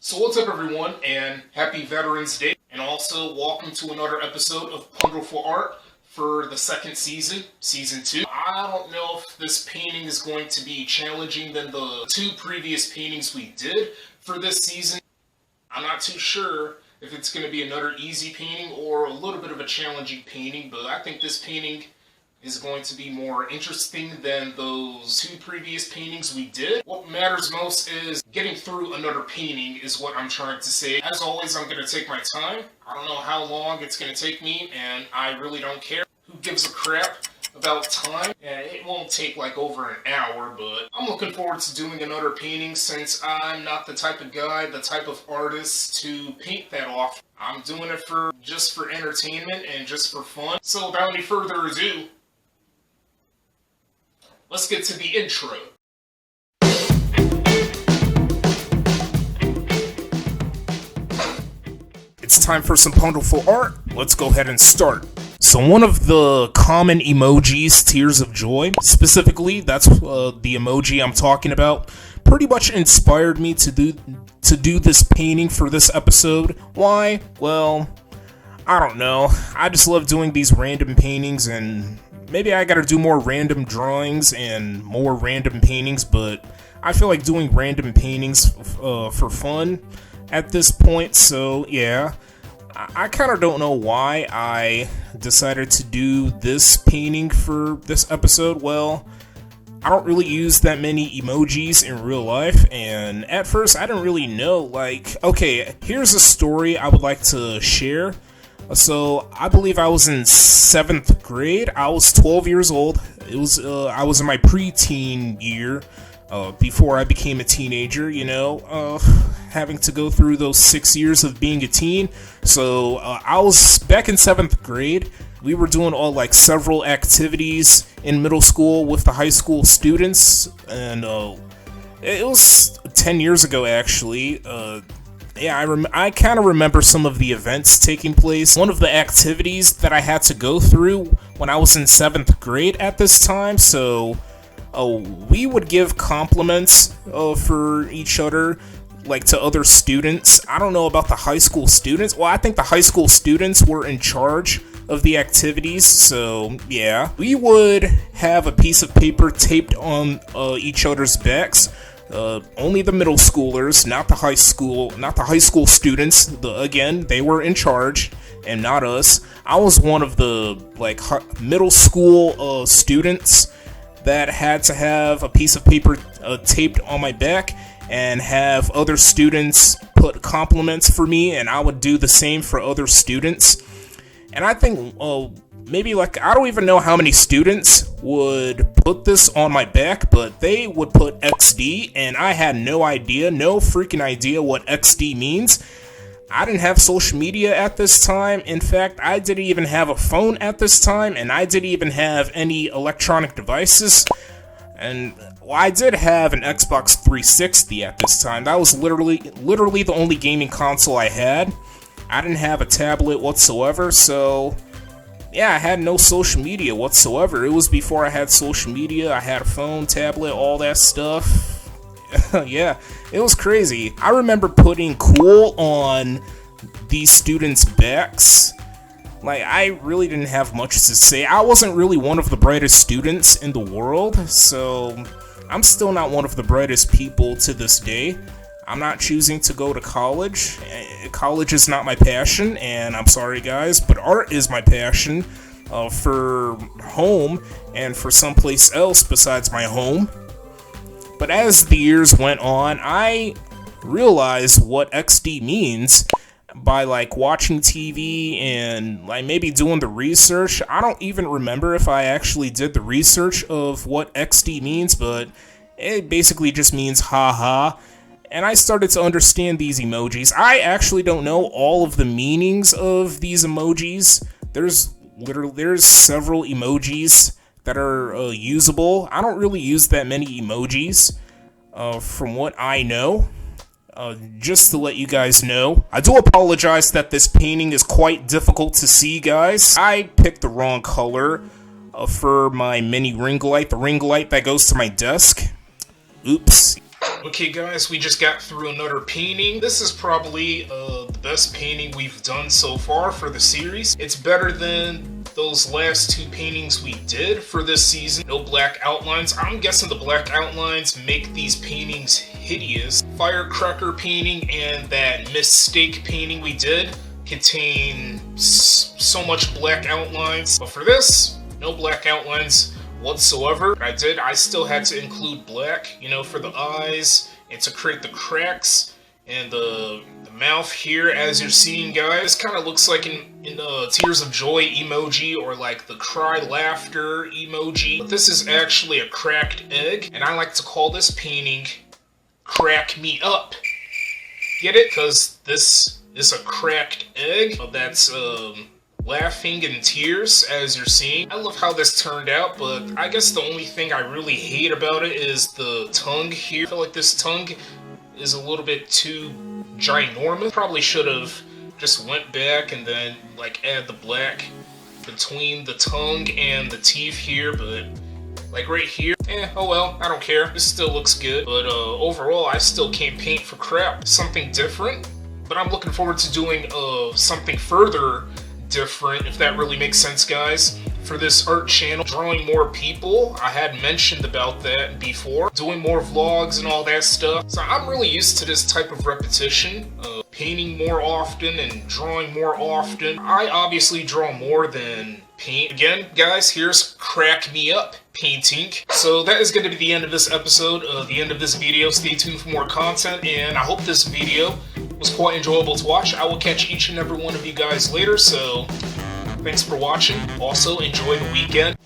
So what's up everyone, and happy Veterans Day, and also welcome to another episode of Punderful Art for the second season, Season 2. I don't know if this painting is going to be challenging than the two previous paintings we did for this season. I'm not too sure if it's going to be another easy painting or a little bit of a challenging painting, but I think this painting is going to be more interesting than those two previous paintings we did. What matters most is getting through another painting is what I'm trying to say. As always, I'm going to take my time. I don't know how long it's going to take me, and I really don't care. Who gives a crap about time? And it won't take like over an hour, but I'm looking forward to doing another painting since I'm not the type of guy, the type of artist to paint that off. I'm doing it just for entertainment and just for fun. So without any further ado, let's get to the intro. It's time for some Punderful art. Let's go ahead and start. So one of the common emojis, tears of joy, specifically, that's the emoji I'm talking about, pretty much inspired me to do this painting for this episode. Why? Well, I don't know. I just love doing these random paintings, and maybe I gotta do more random drawings and more random paintings, but I feel like doing random paintings for fun at this point, so yeah. I kind of don't know why I decided to do this painting for this episode. Well, I don't really use that many emojis in real life, and at first I didn't really know, like, okay, here's a story I would like to share. So, I believe I was in 7th grade. I was 12 years old. I was in my preteen year, before I became a teenager, having to go through those 6 years of being a teen. So, I was back in 7th grade. We were doing several activities in middle school with the high school students, and it was 10 years ago, actually. Yeah, I kind of remember some of the events taking place. One of the activities that I had to go through when I was in 7th grade at this time, so we would give compliments for each other, like to other students. I don't know about the high school students. Well, I think the high school students were in charge of the activities, so yeah. We would have a piece of paper taped on each other's backs. Only the middle schoolers, not the high school students. Again, they were in charge, and not us. I was one of the middle school students that had to have a piece of paper taped on my back and have other students put compliments for me, and I would do the same for other students. And I think maybe I don't even know how many students would put this on my back, but they would put XD, and I had no freaking idea what XD means. I didn't have social media at this time. In fact, I didn't even have a phone at this time, and I didn't even have any electronic devices. And I did have an Xbox 360 at this time. That was literally the only gaming console I had. I didn't have a tablet whatsoever, so yeah, I had no social media whatsoever. It was before I had social media. I had a phone, tablet, all that stuff. Yeah, it was crazy. I remember putting cool on these students' backs. I really didn't have much to say. I wasn't really one of the brightest students in the world, so I'm still not one of the brightest people to this day. I'm not choosing to go to college. College is not my passion, and I'm sorry guys, but art is my passion for home and for someplace else besides my home. But as the years went on, I realized what XD means by watching TV and maybe doing the research. I don't even remember if I actually did the research of what XD means, but it basically just means haha. And I started to understand these emojis. I actually don't know all of the meanings of these emojis. There's several emojis that are usable. I don't really use that many emojis, from what I know. Just to let you guys know, I do apologize that this painting is quite difficult to see, guys. I picked the wrong color for my mini ring light, the ring light that goes to my desk. Oops. Okay guys, we just got through another painting. This is probably the best painting we've done so far for the series. It's better than those last two paintings we did for this season. No black outlines. I'm guessing the black outlines make these paintings hideous. Firecracker painting and that mistake painting we did contain so much black outlines. But for this, no black outlines whatsoever. I still had to include black, you know, for the eyes and to create the cracks and the mouth here, as you're seeing, guys. Kind of looks like in Tears of Joy emoji, or like the cry laughter emoji. But this is actually a cracked egg, and I like to call this painting Crack Me Up. Get it? Because this is a cracked egg that's laughing in tears, as you're seeing. I love how this turned out, but I guess the only thing I really hate about it is the tongue here. I feel like this tongue is a little bit too ginormous. Probably should have just went back and then like add the black between the tongue and the teeth here, but like right here, oh well, I don't care. This still looks good, but overall I still can't paint for crap. Something different, but I'm looking forward to doing something further different, if that really makes sense, guys, for this art channel. Drawing more people, I had mentioned about that before. Doing more vlogs and all that stuff. So I'm really used to this type of repetition, painting more often and drawing more often. I obviously draw more than paint. Again, guys, here's Crack Me Up painting. So that is going to be the end of this episode, the end of this video. Stay tuned for more content, and I hope this video was quite enjoyable to watch. I will catch each and every one of you guys later, so thanks for watching. Also, enjoy the weekend.